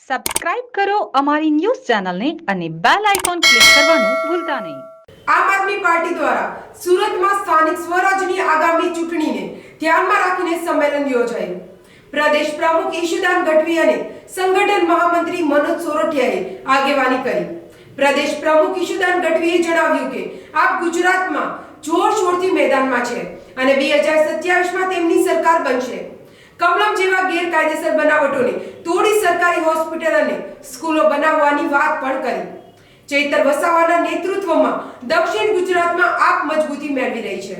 Subscribe કરો અમારી news ચેનલને અને બેલ આઇકોન ક્લિક કરવાનું ભૂલતા નહીં. આમ આદમી પાર્ટી દ્વારા સુરતમાં સ્થાનિક સ્વરાજની આગામી ચૂંટણીને ધ્યાનમાં રાખીને સંમેલન યોજાયું. પ્રદેશ પ્રમુખ ઈશુદાન ગઢવી અને સંગઠન મહામંત્રી મનોજ સોરઠિયાએ આગેવાની કરી. પ્રદેશ પ્રમુખ ઈશુદાન ગઢવીએ જણાવ્યું કે આપ ગુજરાતમાં જોરશોરથી મેદાનમાં છે અને 2027માં તેમની સરકાર બનશે. કમલમ જેવા ગેરકાયદેસર બનાવટોને તોડી સરકારી હોસ્પિટલ અને સ્કૂલો બનાવવાની વાત પણ કરી. ચૈતર વસાવાના નેતૃત્વમાં દક્ષિણ ગુજરાતમાં આપ મજબૂતી મેળવી રહી છે.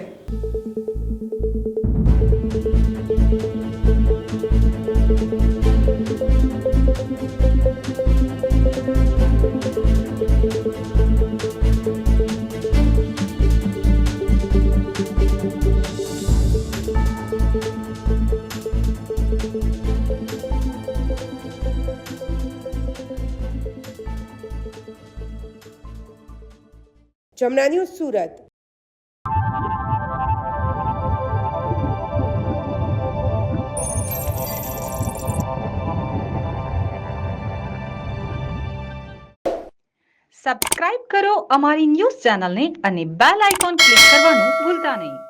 જમના ન્યૂઝ સુરત. સબસ્ક્રાઇબ કરો અમારી ન્યૂઝ ચેનલને અને બેલ આઇકોન ક્લિક કરવાનું ભૂલતા નહીં.